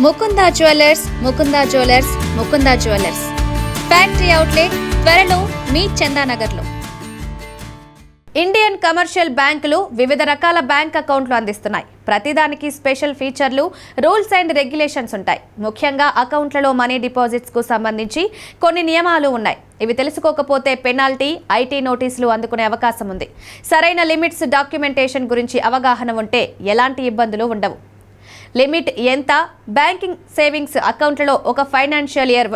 Mukunda jewellers, Mukunda jewellers factory outlet త్వరలో మీ చందానగర్లో. Indian commercial బ్యాంకులు వివిధ రకాల బ్యాంక్ అకౌంట్లు అందిస్తున్నాయి. ప్రతిదానికి స్పెషల్ ఫీచర్లు, రూల్స్ అండ్ రెగ్యులేషన్స్ ఉంటాయి. ముఖ్యంగా అకౌంట్లలో మనీ డిపాజిట్స్ కు సంబంధించి కొన్ని నియమాలు ఉన్నాయి. ఇవి తెలుసుకోకపోతే పెనాల్టీ, ఐటీ నోటీసులు అందుకునే అవకాశం ఉంది. సరైన లిమిట్స్, డాక్యుమెంటేషన్ గురించి అవగాహన ఉంటే ఎలాంటి ఇబ్బందులు ఉండవు. లిమిట్ ఎంత? బ్యాంకింగ్ సేవింగ్స్ అకౌంట్లలో ఒక ఫైనాన్షియల్ ఇయర్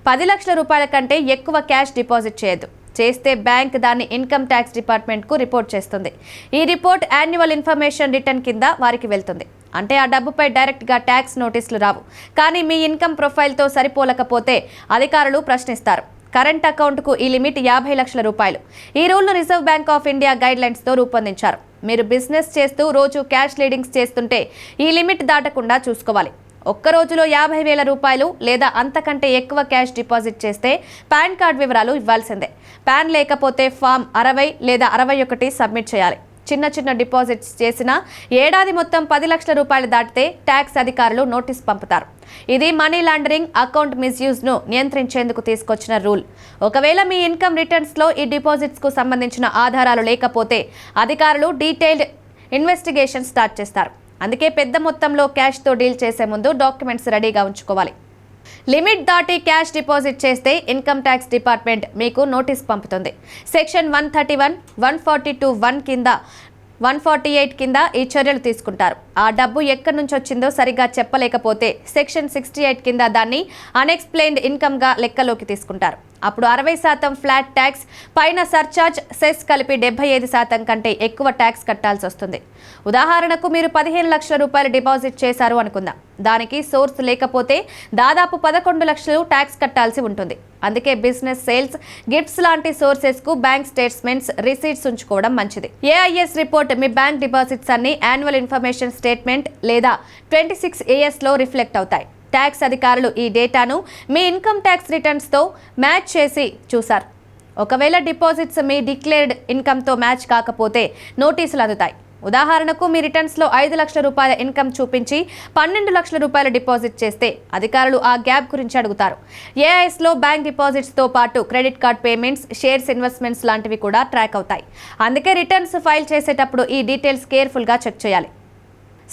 10 లక్షల రూపాయల కంటే ఎక్కువ క్యాష్ డిపాజిట్ చేయొద్దు. చేస్తే బ్యాంక్ దాన్ని ఇన్కమ్ ట్యాక్స్ డిపార్ట్మెంట్కు రిపోర్ట్ చేస్తుంది. ఈ రిపోర్ట్ యాన్యువల్ ఇన్ఫర్మేషన్ రిటర్న్ కింద వారికి వెళ్తుంది. అంటే ఆ డబ్బుపై డైరెక్ట్గా ట్యాక్స్ నోటీసులు రావు. కానీ మీ ఇన్కమ్ ప్రొఫైల్తో సరిపోలకపోతే అధికారులు ప్రశ్నిస్తారు. కరెంట్ అకౌంట్కు ఈ లిమిట్ 50 లక్షల రూపాయలు. ఈ రూల్ను రిజర్వ్ బ్యాంక్ ఆఫ్ ఇండియా గైడ్లైన్స్తో రూపొందించారు. మీరు బిజినెస్ చేస్తూ రోజు క్యాష్ లీడింగ్స్ చేస్తుంటే ఈ లిమిట్ దాటకుండా చూసుకోవాలి. ఒక్క రోజులో 50,000 రూపాయలు లేదా అంతకంటే ఎక్కువ క్యాష్ డిపాజిట్ చేస్తే పాన్ కార్డ్ వివరాలు ఇవ్వాల్సిందే. పాన్ లేకపోతే ఫామ్ 60 లేదా 61 సబ్మిట్ చేయాలి. చిన్న డిపాజిట్స్ చేసిన ఏడాది మొత్తం 10 లక్షల రూపాయలు దాటితే ట్యాక్స్ అధికారులు నోటీస్ పంపుతారు. ఇది మనీ లాండరింగ్, అకౌంట్ మిస్యూజ్ను నియంత్రించేందుకు తీసుకొచ్చిన రూల్. ఒకవేళ మీ ఇన్కమ్ రిటర్న్స్లో ఈ డిపాజిట్స్కు సంబంధించిన ఆధారాలు లేకపోతే అధికారులు డీటెయిల్డ్ ఇన్వెస్టిగేషన్ స్టార్ట్ చేస్తారు. అందుకే పెద్ద మొత్తంలో క్యాష్తో డీల్ చేసే ముందు డాక్యుమెంట్స్ రెడీగా ఉంచుకోవాలి. లిమిట్ దాటి క్యాష్ డిపాజిట్ చేస్తే ఇన్కమ్ ట్యాక్స్ డిపార్ట్మెంట్ మీకు నోటీస్ పంపుతుంది. సెక్షన్ 131, 142(1) కింద 148 కింద ఈ చర్యలు తీసుకుంటారు. ఆ డబ్బు ఎక్కడి నుంచి వచ్చిందో సరిగా చెప్పలేకపోతే సెక్షన్ 68 కింద దాన్ని అన్ఎక్స్ప్లెయిన్డ్ ఇన్కమ్గా లెక్కలోకి తీసుకుంటారు. అప్పుడు 60% ఫ్లాట్ ట్యాక్స్, పైన సర్చార్జ్, సెస్ కలిపి 75% కంటే ఎక్కువ ట్యాక్స్ కట్టాల్సి వస్తుంది. ఉదాహరణకు మీరు 15 లక్షల రూపాయలు డిపాజిట్ చేశారు అనుకుందాం. దానికి సోర్స్ లేకపోతే దాదాపు 11 లక్షలు ట్యాక్స్ కట్టాల్సి ఉంటుంది. అందుకే బిజినెస్, సేల్స్, గిఫ్ట్స్ లాంటి సోర్సెస్ కు బ్యాంక్ స్టేట్మెంట్స్, రిసీట్స్ ఉంచుకోవడం మంచిది. ఏఐఎస్ రిపోర్ట్ మీ బ్యాంక్ డిపాజిట్స్ అన్ని యాన్యువల్ ఇన్ఫర్మేషన్ స్టేట్మెంట్ లేదా 26AS లో రిఫ్లెక్ట్ అవుతాయి. ట్యాక్స్ అధికారులు ఈ డేటాను మీ ఇన్కమ్ ట్యాక్స్ రిటర్న్స్తో మ్యాచ్ చేసి చూశారు. ఒకవేళ డిపాజిట్స్ మీ డిక్లేర్డ్ ఇన్కమ్తో మ్యాచ్ కాకపోతే నోటీసులు అందుతాయి. ఉదాహరణకు మీ రిటర్న్స్లో 5 లక్షల రూపాయల ఇన్కమ్ చూపించి 12 లక్షల రూపాయల డిపాజిట్ చేస్తే అధికారులు ఆ గ్యాప్ గురించి అడుగుతారు. ఏఐఎస్లో బ్యాంక్ డిపాజిట్స్తో పాటు credit card payments, shares, investments లాంటివి కూడా ట్రాక్ అవుతాయి. అందుకే రిటర్న్స్ ఫైల్ చేసేటప్పుడు ఈ డీటెయిల్స్ కేర్ఫుల్గా చెక్ చేయాలి.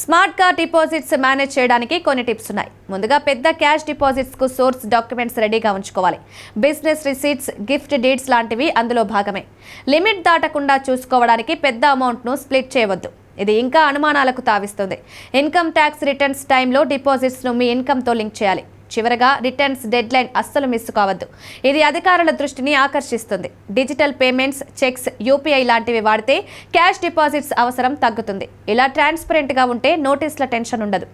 స్మార్ట్గా డిపాజిట్స్ మేనేజ్ చేయడానికి కొన్ని టిప్స్ ఉన్నాయి. ముందుగా పెద్ద క్యాష్ డిపాజిట్స్కు సోర్స్ డాక్యుమెంట్స్ రెడీగా ఉంచుకోవాలి. బిజినెస్ రిసీట్స్, గిఫ్ట్ డీడ్స్ లాంటివి అందులో భాగమే. లిమిట్ దాటకుండా చూసుకోవడానికి పెద్ద అమౌంట్ను స్ప్లిట్ చేయవద్దు. ఇది ఇంకా అనుమానాలకు తావిస్తుంది. ఇన్కమ్ ట్యాక్స్ రిటర్న్స్ టైంలో డిపాజిట్స్ను మీ ఇన్కమ్తో లింక్ చేయాలి. చివరగా రిటర్న్స్ డెడ్ లైన్ అస్సలు మిస్ కావద్దు. ఇది అధికారుల దృష్టిని ఆకర్షిస్తుంది. డిజిటల్ పేమెంట్స్, చెక్స్, యూపీఐ లాంటివి వాడితే క్యాష్ డిపాజిట్స్ అవసరం తగ్గుతుంది. ఇలా ట్రాన్స్పరెంట్గా ఉంటే నోటీసుల టెన్షన్ ఉండదు.